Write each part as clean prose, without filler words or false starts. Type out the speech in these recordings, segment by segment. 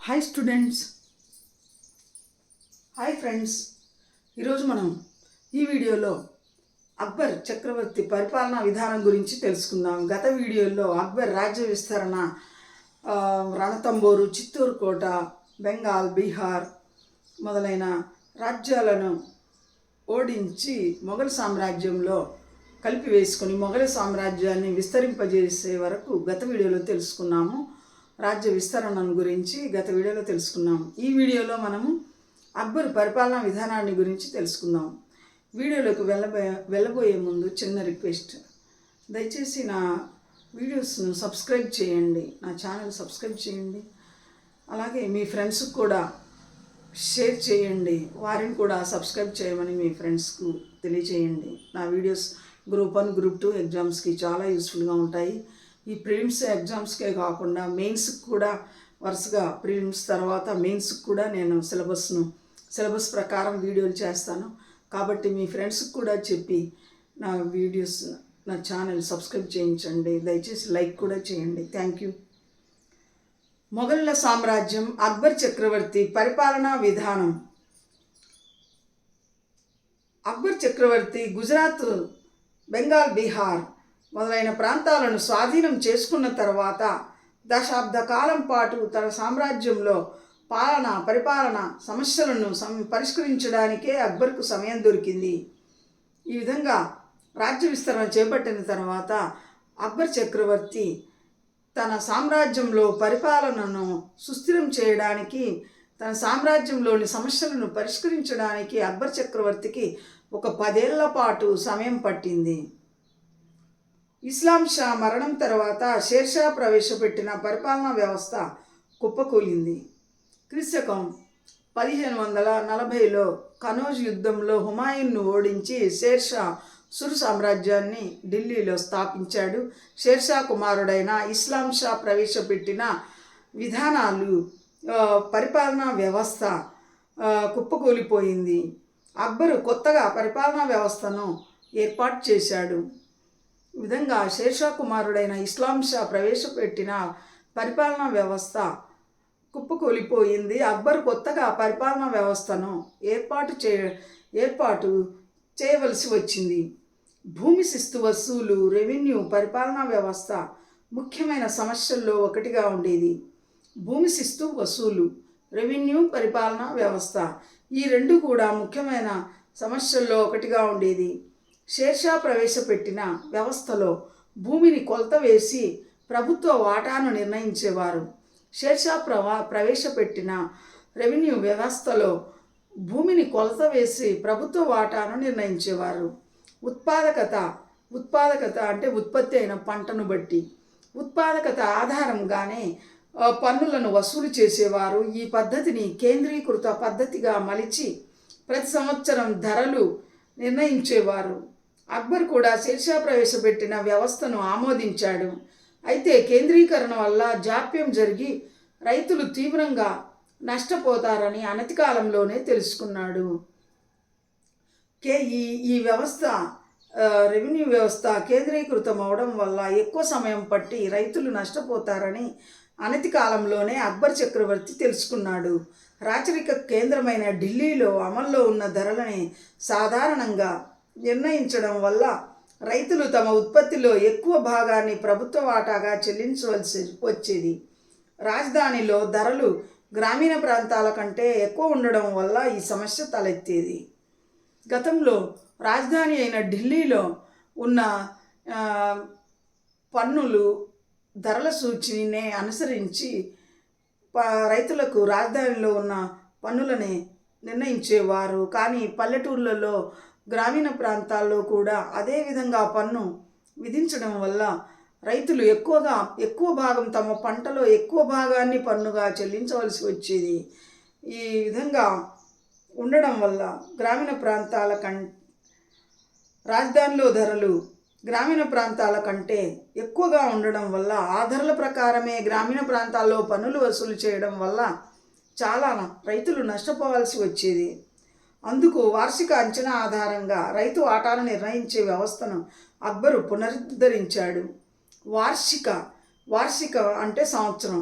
Hi students, hi friends. ఈరోజు మనం ఈ వీడియోలో అక్బర్ చక్రవర్తి పరిపాలనా విధానం గురించి తెలుసుకుందాం. గత వీడియోలో అక్బర్ రాజ్య విస్తరణ, రణతంబోరు, చిత్తూరు కోట, బెంగాల్, బీహార్ మొదలైన రాజ్యాలను ఓడించి మొఘల్ సామ్రాజ్యంలో కలిపివేసుకొని మొఘల్ సామ్రాజ్యాన్ని విస్తరింపజేసే వరకు గత వీడియోలో తెలుసుకున్నాము. రాజ్య విస్తరణ గురించి గత వీడియోలో తెలుసుకున్నాం. ఈ వీడియోలో మనము అక్బర్ పరిపాలనా విధానాన్ని గురించి తెలుసుకుందాం. వీడియోలోకి వెళ్ళబోయే ముందు చిన్న రిక్వెస్ట్, దయచేసి నా వీడియోస్ను సబ్స్క్రైబ్ చేయండి, నా ఛానల్ సబ్స్క్రైబ్ చేయండి. అలాగే మీ ఫ్రెండ్స్కి కూడా షేర్ చేయండి, వారిని కూడా సబ్స్క్రైబ్ చేయమని మీ ఫ్రెండ్స్కు తెలియచేయండి. నా వీడియోస్ గ్రూప్ 1, గ్రూప్ 2 ఎగ్జామ్స్కి చాలా యూస్ఫుల్గా ఉంటాయి. ఈ ప్రిలిమ్స్ ఎగ్జామ్స్కే కాకుండా మెయిన్స్కి కూడా వరుసగా ప్రిలిమ్స్ తర్వాత మెయిన్స్కి కూడా నేను సిలబస్ ప్రకారం వీడియోలు చేస్తాను. కాబట్టి మీ ఫ్రెండ్స్కి కూడా చెప్పి నా వీడియోస్, నా ఛానల్ సబ్స్క్రైబ్ చేయించండి. దయచేసి లైక్ కూడా చేయండి. Thank you. మొఘలుల సామ్రాజ్యం, అక్బర్ చక్రవర్తి పరిపాలనా విధానం. అక్బర్ చక్రవర్తి గుజరాత్, బెంగాల్, బీహార్ మొదలైన ప్రాంతాలను స్వాధీనం చేసుకున్న తర్వాత దశాబ్ద కాలం పాటు తన సామ్రాజ్యంలో పరిపాలన సమస్యలను పరిష్కరించడానికే అక్బర్కు సమయం దొరికింది. ఈ విధంగా రాజ్య విస్తరణ చేపట్టిన తర్వాత అక్బర్ చక్రవర్తి తన సామ్రాజ్యంలో పరిపాలనను సుస్థిరం చేయడానికి, తన సామ్రాజ్యంలోని సమస్యలను పరిష్కరించడానికి అక్బర్ చక్రవర్తికి ఒక 10 ఏళ్ల పాటు సమయం పట్టింది. ఇస్లాం షా మరణం తర్వాత షేర్షా ప్రవేశపెట్టిన పరిపాలనా వ్యవస్థ కుప్పకూలింది. క్రీస్తకం 1540లో కనౌజ్ యుద్ధంలో హుమాయూన్ను ఓడించి షేర్షా సుర్ సామ్రాజ్యాన్ని ఢిల్లీలో స్థాపించాడు. షేర్షా కుమారుడైన ఇస్లాం షా ప్రవేశపెట్టిన విధానాలు పరిపాలనా వ్యవస్థ కుప్పకూలిపోయింది. అక్బరు కొత్తగా పరిపాలనా వ్యవస్థను ఏర్పాటు చేశాడు. ఈ విధంగా షేర్షా కుమారుడైన ఇస్లాం షా ప్రవేశపెట్టిన పరిపాలనా వ్యవస్థ కుప్పకూలిపోయింది. అక్బర్ కొత్తగా పరిపాలనా వ్యవస్థను ఏర్పాటు చేయవలసి వచ్చింది. భూమి శిస్తు వసూలు, రెవెన్యూ పరిపాలనా వ్యవస్థ ముఖ్యమైన సమస్యల్లో ఒకటిగా ఉండేది. భూమి శిస్తు వసూలు, రెవెన్యూ పరిపాలనా వ్యవస్థ, ఈ రెండు కూడా ముఖ్యమైన సమస్యల్లో ఒకటిగా ఉండేది. షేర్షా ప్రవేశపెట్టిన వ్యవస్థలో భూమిని కొలత వేసి ప్రభుత్వ వాటాను నిర్ణయించేవారు. షేర్షా ప్రవేశపెట్టిన రెవెన్యూ వ్యవస్థలో భూమిని కొలత వేసి ప్రభుత్వ వాటాను నిర్ణయించేవారు. ఉత్పాదకత అంటే ఉత్పత్తి అయిన పంటను బట్టి ఉత్పాదకత ఆధారంగానే పన్నులను వసూలు చేసేవారు. ఈ పద్ధతిని కేంద్రీకృత పద్ధతిగా మలిచి ప్రతి సంవత్సరం ధరలు నిర్ణయించేవారు. అక్బర్ కూడా షేర్షా ప్రవేశపెట్టిన వ్యవస్థను ఆమోదించాడు. అయితే కేంద్రీకరణ వల్ల జాప్యం జరిగి రైతులు తీవ్రంగా నష్టపోతారని అనతి కాలంలోనే తెలుసుకున్నాడు. ఈ వ్యవస్థ, రెవెన్యూ వ్యవస్థ కేంద్రీకృతం అవడం వల్ల ఎక్కువ సమయం పట్టి రైతులు నష్టపోతారని అనతి కాలంలోనే అక్బర్ చక్రవర్తి తెలుసుకున్నాడు. రాచరిక కేంద్రమైన ఢిల్లీలో అమల్లో ఉన్న ధరలని సాధారణంగా నిర్ణయించడం వల్ల రైతులు తమ ఉత్పత్తిలో ఎక్కువ భాగాన్ని ప్రభుత్వ వాటాగా చెల్లించవలసి వచ్చేది. రాజధానిలో ధరలు గ్రామీణ ప్రాంతాల కంటే ఎక్కువ ఉండడం వల్ల ఈ సమస్య తలెత్తేది. గతంలో రాజధాని అయిన ఢిల్లీలో ఉన్న పన్నులు ధరల సూచిని అనుసరించి రైతులకు రాజధానిలో ఉన్న పన్నులని నిర్ణయించేవారు. కానీ పల్లెటూర్లలో, గ్రామీణ ప్రాంతాల్లో కూడా అదే విధంగా పన్ను విధించడం వల్ల రైతులు ఎక్కువ భాగం తమ పంటలో ఎక్కువ భాగాన్ని పన్నుగా చెల్లించవలసి వచ్చేది. ఈ విధంగా ఉండడం వల్ల రాజధానిలో ధరలు గ్రామీణ ప్రాంతాల కంటే ఎక్కువగా ఉండడం వల్ల ఆ ధరల ప్రకారమే గ్రామీణ ప్రాంతాల్లో పన్నులు వసూలు చేయడం వల్ల చాలా రైతులు నష్టపోవాల్సి వచ్చేది. అందుకు వార్షిక అంచనా ఆధారంగా రైతు వాటాను నిర్ణయించే వ్యవస్థను అక్బరు పునరుద్ధరించాడు. వార్షిక అంటే సంవత్సరం,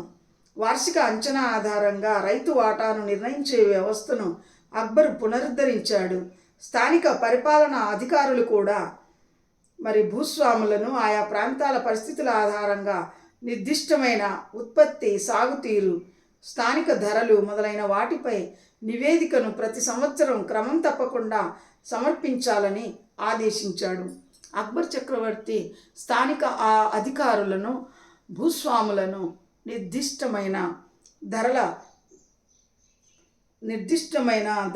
వార్షిక అంచనా ఆధారంగా రైతు వాటాను నిర్ణయించే వ్యవస్థను అక్బర్ పునరుద్ధరించాడు. స్థానిక పరిపాలనా అధికారులు కూడా భూస్వాములను ఆయా ప్రాంతాల పరిస్థితుల ఆధారంగా నిర్దిష్టమైన ఉత్పత్తి, సాగుతీరు, స్థానిక ధరలు మొదలైన వాటిపై నివేదికను ప్రతి సంవత్సరం క్రమం తప్పకుండా సమర్పించాలని ఆదేశించాడు. అక్బర్ చక్రవర్తి స్థానిక అధికారులను, భూస్వాములను నిర్దిష్టమైన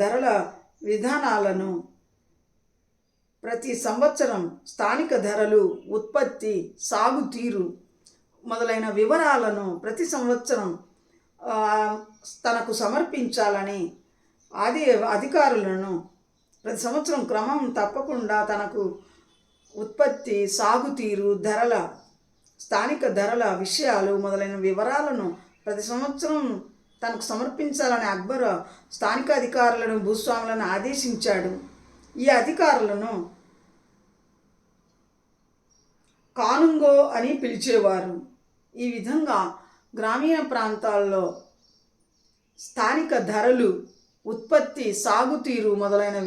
ధరల విధానాలను ప్రతి సంవత్సరం స్థానిక ధరలు, ఉత్పత్తి, సాగుతీరు మొదలైన వివరాలను ప్రతి సంవత్సరం తనకు సమర్పించాలని అధికారులను ప్రతి సంవత్సరం క్రమం తప్పకుండా తనకు ఉత్పత్తి, సాగుతీరు, స్థానిక ధరల విషయాలు మొదలైన వివరాలను ప్రతి సంవత్సరం తనకు సమర్పించాలని అక్బర్ స్థానిక అధికారులను, భూస్వాములను ఆదేశించాడు. ఈ అధికారులను కానుంగో అని పిలిచేవారు. ఈ విధంగా గ్రామీణ ప్రాంతాల్లో స్థానిక ధరలు, ఉత్పత్తి, సాగుతీరు మొదలైన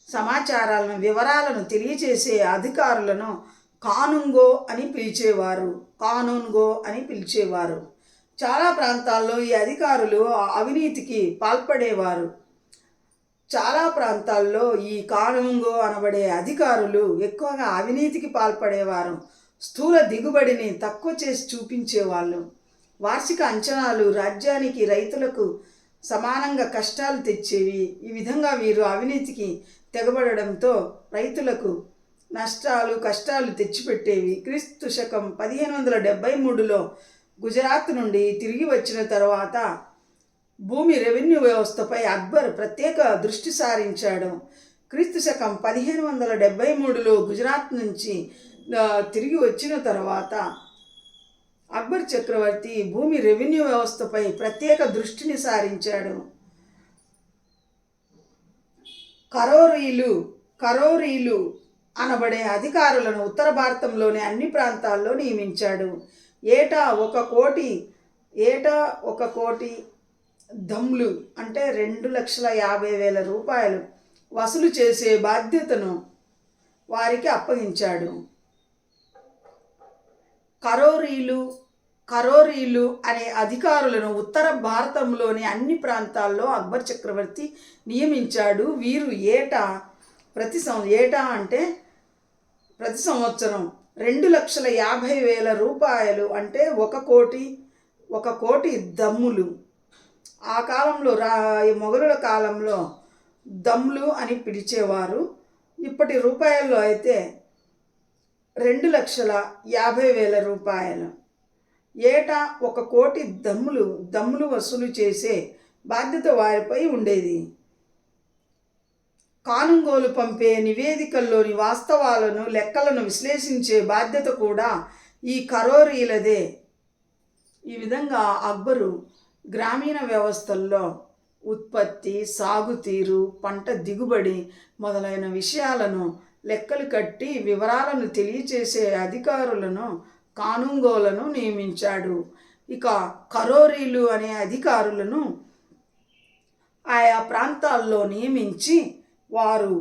సమాచారాలను, వివరాలను తెలియచేసే అధికారులను కానుంగో అని పిలిచేవారు. చాలా ప్రాంతాల్లో ఈ అధికారులు అవినీతికి పాల్పడేవారు. చాలా ప్రాంతాల్లో ఈ కానుంగో అనబడే అధికారులు ఎక్కువగా అవినీతికి పాల్పడేవారు. స్థూల దిగుబడిని తక్కువ చేసి చూపించేవాళ్ళు. వార్షిక అంచనాలు రాజ్యానికి, రైతులకు సమానంగా కష్టాలు తెచ్చేవి. ఈ విధంగా వీరు అవినీతికి తెగబడడంతో రైతులకు కష్టాలు తెచ్చిపెట్టేవి. క్రీస్తు శకం 1573లో గుజరాత్ నుండి తిరిగి వచ్చిన తర్వాత భూమి రెవెన్యూ వ్యవస్థపై అక్బర్ ప్రత్యేక దృష్టి సారించాడు. క్రీస్తు శకం 1573లో గుజరాత్ నుంచి తిరిగి వచ్చిన తర్వాత అక్బర్ చక్రవర్తి భూమి రెవెన్యూ వ్యవస్థపై ప్రత్యేక దృష్టిని సారించాడు. కరోరీలు అనబడే అధికారులను ఉత్తర భారతంలోని అన్ని ప్రాంతాల్లో నియమించాడు. ఏటా ఒక కోటి దమ్లు అంటే 2,50,000 రూపాయలు వసూలు చేసే బాధ్యతను వారికి అప్పగించాడు. కరోరీలు అనే అధికారులను ఉత్తర భారతంలోని అన్ని ప్రాంతాల్లో అక్బర్ చక్రవర్తి నియమించాడు. వీరు ప్రతి సంవత్సరం 2,50,000 రూపాయలు అంటే ఒక కోటి దమ్ములు. ఆ కాలంలో మొఘలుల కాలంలో దమ్లు అని పిలిచేవారు. ఇప్పటి రూపాయల్లో అయితే 2,50,000 రూపాయలు. ఏటా 1 కోటి దమ్ములు వసూలు చేసే బాధ్యత వారిపై ఉండేది. కానుంగోలు పంపే నివేదికల్లోని వాస్తవాలను, లెక్కలను విశ్లేషించే బాధ్యత కూడా ఈ కరోరీలదే. ఈ విధంగా అక్బరు గ్రామీణ వ్యవస్థల్లో ఉత్పత్తి, సాగుతీరు, పంట దిగుబడి మొదలైన విషయాలను లెక్కలు కట్టి వివరాలను తెలియచేసే అధికారులను, కానుంగోలను నియమించాడు. ఇక కరోరీలు అనే అధికారులను ఆయా ప్రాంతాల్లో నియమించి వారు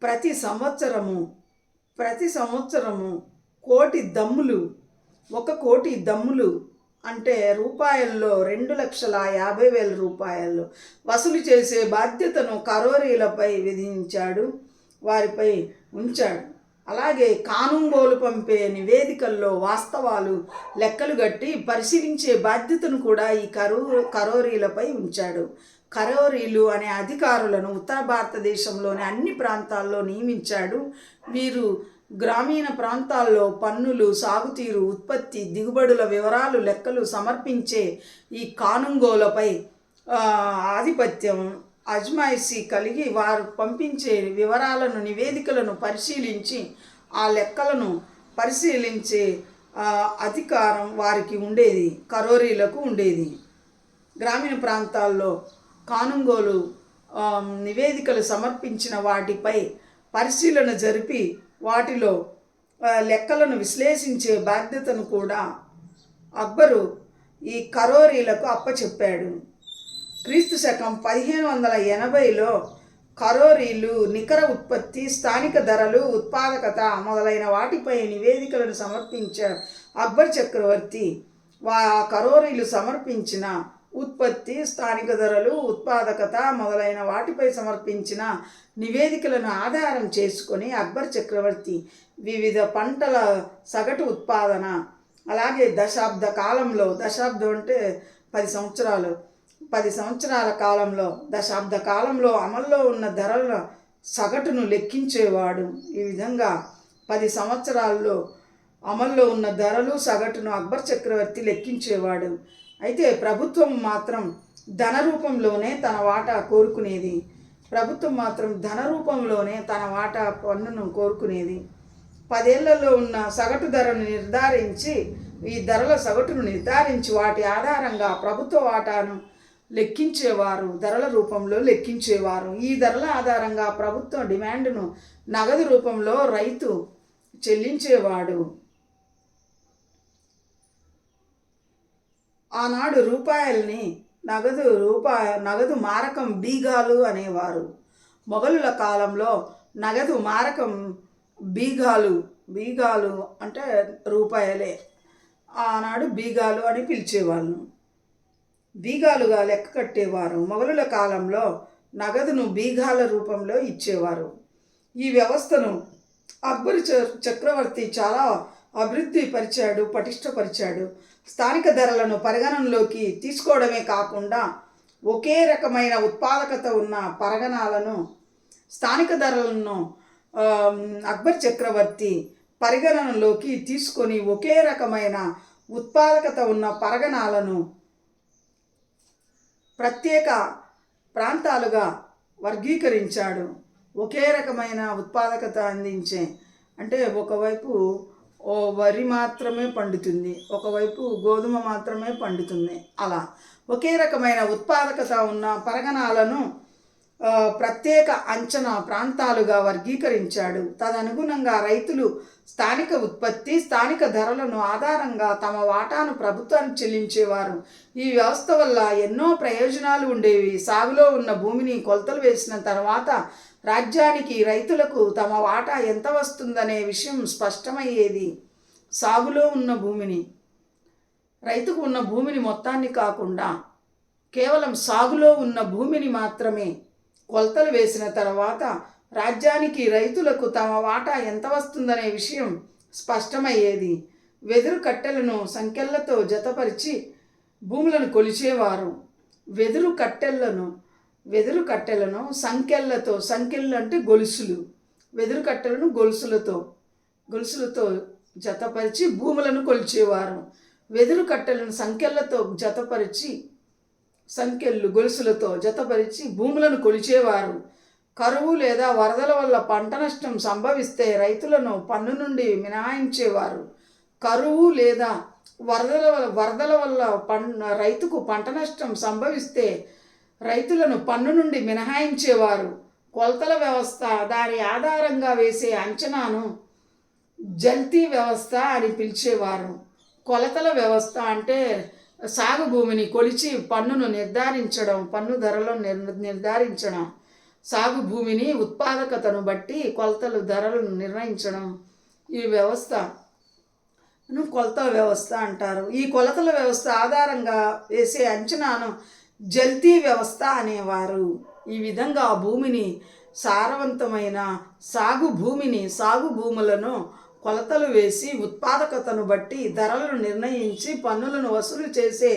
ప్రతి సంవత్సరము 1 కోటి దమ్ములు అంటే రూపాయల్లో 2,50,000 రూపాయలు వసూలు చేసే బాధ్యతను కరోరీలపై విధించాడు, వారిపై ఉంచాడు. అలాగే కానుంగోలు పంపే నివేదికల్లో వాస్తవాలు, లెక్కలు గట్టి పరిశీలించే బాధ్యతను కూడా ఈ కరోరీలపై ఉంచాడు. కరోరీలు అనే అధికారులను ఉత్తర భారతదేశంలోని అన్ని ప్రాంతాల్లో నియమించాడు. వీరు గ్రామీణ ప్రాంతాల్లో పన్నులు, సాగుతీరు, ఉత్పత్తి, దిగుబడుల వివరాలు, లెక్కలు సమర్పించే ఈ కానుంగోలపై ఆధిపత్యం, అజమాయిషీ కలిగి వారు పంపించే వివరాలను, నివేదికలను పరిశీలించి ఆ లెక్కలను పరిశీలించే అధికారం వారికి ఉండేది, కరోరీలకు ఉండేది. గ్రామీణ ప్రాంతాల్లో కానుంగోలు నివేదికలు సమర్పించిన వాటిపై పరిశీలన జరిపి వాటిలో లెక్కలను విశ్లేషించే బాధ్యతను కూడా అక్బరు ఈ కరోరీలకు అప్పచెప్పాడు. క్రీస్తు శకం 1580లో కరోరీలు నికర ఉత్పత్తి, స్థానిక ధరలు, ఉత్పాదకత మొదలైన వాటిపై నివేదికలను సమర్పించారు. అక్బర్ చక్రవర్తి కరోరీలు సమర్పించిన ఉత్పత్తి, స్థానిక ధరలు, ఉత్పాదకత మొదలైన వాటిపై సమర్పించిన నివేదికలను ఆధారం చేసుకొని అక్బర్ చక్రవర్తి వివిధ పంటల సగటు ఉత్పాదన, అలాగే దశాబ్ద కాలంలో, దశాబ్దం అంటే 10 సంవత్సరాల కాలంలో, దశాబ్ద కాలంలో అమల్లో ఉన్న ధరల సగటును లెక్కించేవాడు. ఈ విధంగా 10 సంవత్సరాల్లో అమల్లో ఉన్న ధరలు సగటును అక్బర్ చక్రవర్తి లెక్కించేవాడు. అయితే ప్రభుత్వం మాత్రం ధన రూపంలోనే తన వాటా కోరుకునేది. తన వాటా పన్నును కోరుకునేది. 10 ఏళ్లలో ఉన్న సగటు ధరను నిర్ధారించి, ఈ ధరల సగటును నిర్ధారించి వాటి ఆధారంగా ప్రభుత్వ వాటాను లెక్కించేవారు, ధరల రూపంలో లెక్కించేవారు. ఈ ధరల ఆధారంగా ప్రభుత్వ డిమాండ్ను నగదు రూపంలో రైతు చెల్లించేవాడు. ఆనాడు రూపాయల్ని నగదు మారకం బీగాలు అనేవారు. మొఘలుల కాలంలో నగదు మారకం బీగాలు అంటే రూపాయలే. ఆనాడు బీగాలు అని పిలిచేవాళ్ళు, బీగాలుగా లెక్క కట్టేవారు. మొఘలుల కాలంలో నగదును బీగాల రూపంలో ఇచ్చేవారు. ఈ వ్యవస్థను అక్బర్ చక్రవర్తి చాలా అభివృద్ధి పరిచాడు, పటిష్టపరిచాడు. స్థానిక ధరలను పరిగణనలోకి తీసుకోవడమే కాకుండా ఒకే రకమైన ఉత్పాదకత ఉన్న పరగణాలను, స్థానిక ధరలను అక్బర్ చక్రవర్తి పరిగణనలోకి తీసుకొని ఒకే రకమైన ఉత్పాదకత ఉన్న పరగణాలను ప్రత్యేక ప్రాంతాలుగా వర్గీకరించాడు. ఒకే రకమైన ఉత్పాదకత అందించే, అంటే ఒకవైపు వరి మాత్రమే పండుతుంది, ఒకవైపు గోధుమ మాత్రమే పండుతుంది. అలా ఒకే రకమైన ఉత్పాదకత ఉన్న పరగణాలను ప్రత్యేక అంచనా ప్రాంతాలుగా వర్గీకరించాడు. తదనుగుణంగా రైతులు స్థానిక ఉత్పత్తి, స్థానిక ధరలను ఆధారంగా తమ వాటాను ప్రభుత్వానికి చెల్లించేవారు. ఈ వ్యవస్థ వల్ల ఎన్నో ప్రయోజనాలు ఉండేవి. సాగులో ఉన్న భూమిని కొలతలు వేసిన తర్వాత రాజ్యానికి, రైతులకు తమ వాటా ఎంత వస్తుందనే విషయం స్పష్టమయ్యేది. సాగులో ఉన్న భూమిని, రైతుకు ఉన్న భూమిని మొత్తాన్ని కాకుండా కేవలం సాగులో ఉన్న భూమిని మాత్రమే కొలతలు వేసిన తర్వాత రాజ్యానికి, రైతులకు తమ వాటా ఎంత వస్తుందనే విషయం స్పష్టమయ్యేది. వెదురు కట్టెలను సంఖ్యలతో జతపరిచి భూములను కొలిచేవారు. వెదురు కట్టెలను సంఖ్యలతో, సంఖ్యలు అంటే గొలుసులు, వెదురు కట్టెలను గొలుసులతో జతపరిచి భూములను కొలిచేవారు. వెదురు కట్టెలను సంఖ్యలతో జతపరిచి, గొలుసులతో జతపరిచి భూములను కొలిచేవారు. కరువు లేదా వరదల వల్ల పంట నష్టం సంభవిస్తే రైతులను పన్ను నుండి మినహాయించేవారు. కరువు లేదా వరదల వల్ల రైతుకు పంట నష్టం సంభవిస్తే రైతులను పన్ను నుండి మినహాయించేవారు. కొలతల వ్యవస్థ, దాని ఆధారంగా వేసే అంచనాను జల్తీ వ్యవస్థ అని పిలిచేవారు. కొలతల వ్యవస్థ అంటే సాగు భూమిని కొలిచి పన్నును నిర్ధారించడం, పన్ను ధరలను నిర్ధారించడం. సాగు భూమిని ఉత్పాదకతను బట్టి కొలతలు, ధరలను నిర్ణయించడం. ఈ వ్యవస్థను కొలతల వ్యవస్థ అంటారు. ఈ కొలతల వ్యవస్థ ఆధారంగా వేసే అంచనాను జల్తీ వ్యవస్థ అనేవారు. ఈ విధంగా భూమిని, సారవంతమైన సాగు భూములను కొలతలు వేసి ఉత్పాదకతను బట్టి ధరలను నిర్ణయించి పన్నులను వసూలు చేసే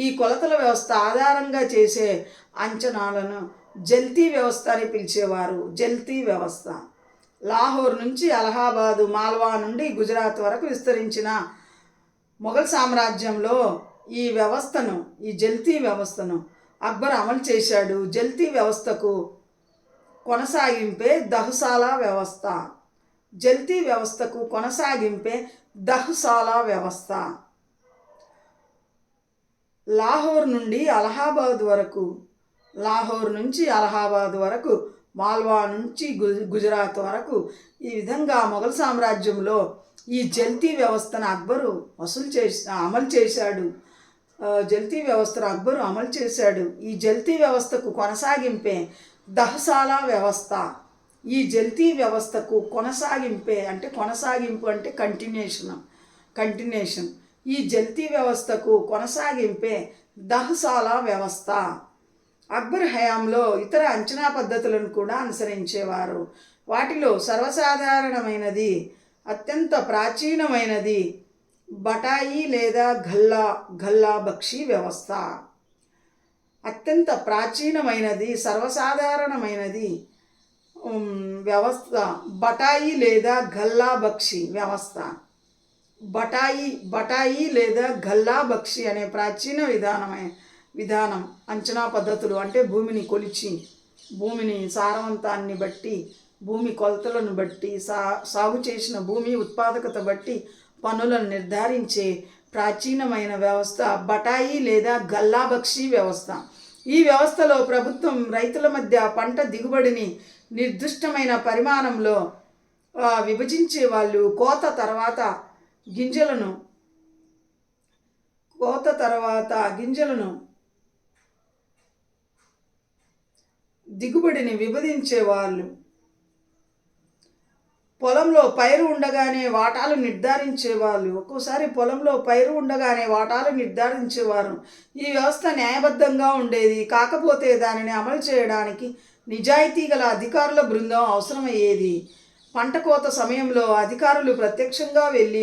ఈ కొలతల వ్యవస్థ ఆధారంగా చేసే అంచనాలను జల్తీ వ్యవస్థ అని పిలిచేవారు. జల్తీ వ్యవస్థ లాహోర్ నుంచి అలహాబాదు, మాల్వా నుండి గుజరాత్ వరకు విస్తరించిన మొఘల్ సామ్రాజ్యంలో ఈ జల్తీ వ్యవస్థను అక్బర్ అమలు చేశాడు. జల్తీ వ్యవస్థకు కొనసాగింపే దహసాలా వ్యవస్థ. జల్తీ వ్యవస్థకు కొనసాగింపే దహసాలా వ్యవస్థ. లాహోర్ నుంచి అలహాబాద్ వరకు మాల్వా నుంచి గుజరాత్ వరకు ఈ విధంగా మొఘల్ సామ్రాజ్యంలో ఈ జల్తీ వ్యవస్థను అక్బరు అమలు చేశాడు. జల్తీ వ్యవస్థను అక్బరు అమలు చేశాడు. ఈ జల్తీ వ్యవస్థకు కొనసాగింపే దహసాలా వ్యవస్థ. ఈ జల్తీ వ్యవస్థకు కొనసాగింపు అంటే కంటిన్యూషన్. ఈ జల్తీ వ్యవస్థకు కొనసాగింపే దహసాలా వ్యవస్థ. అక్బర్ హయాంలో ఇతర అంచనా పద్ధతులను కూడా అనుసరించేవారు. వాటిలో సర్వసాధారణమైనది, అత్యంత ప్రాచీనమైనది బటాయి లేదా ఘల్లా బక్షీ వ్యవస్థ. అత్యంత ప్రాచీనమైనది, సర్వసాధారణమైనది వ్యవస్థ బటాయి లేదా ఘల్లా బక్షి వ్యవస్థ. బటాయి లేదా ఘల్లా బక్షి అనే ప్రాచీన విధానం అంచనా పద్ధతులు అంటే భూమిని కొలిచి, భూమిని సారవంతాన్ని బట్టి, భూమి కొలతలను బట్టి, సాగు చేసిన భూమి ఉత్పాదకత బట్టి పన్నులను నిర్ధారించే ప్రాచీనమైన వ్యవస్థ బటాయి లేదా ఘల్లా బక్షి వ్యవస్థ. ఈ వ్యవస్థలో ప్రభుత్వం రైతుల మధ్య పంట దిగుబడిని నిర్దిష్టమైన పరిమాణంలో విభజించే వాళ్ళు. కోత తర్వాత గింజలను దిగుబడిని విభజించేవాళ్ళు. పొలంలో పైరు ఉండగానే వాటాలు నిర్ధారించేవాళ్ళు. ఒక్కోసారి పొలంలో పైరు ఉండగానే వాటాలు నిర్ధారించేవారు. ఈ వ్యవస్థ న్యాయబద్ధంగా ఉండేది. కాకపోతే దానిని అమలు చేయడానికి నిజాయితీ గల అధికారుల బృందం అవసరమయ్యేది. పంట కోత సమయంలో అధికారులు ప్రత్యక్షంగా వెళ్ళి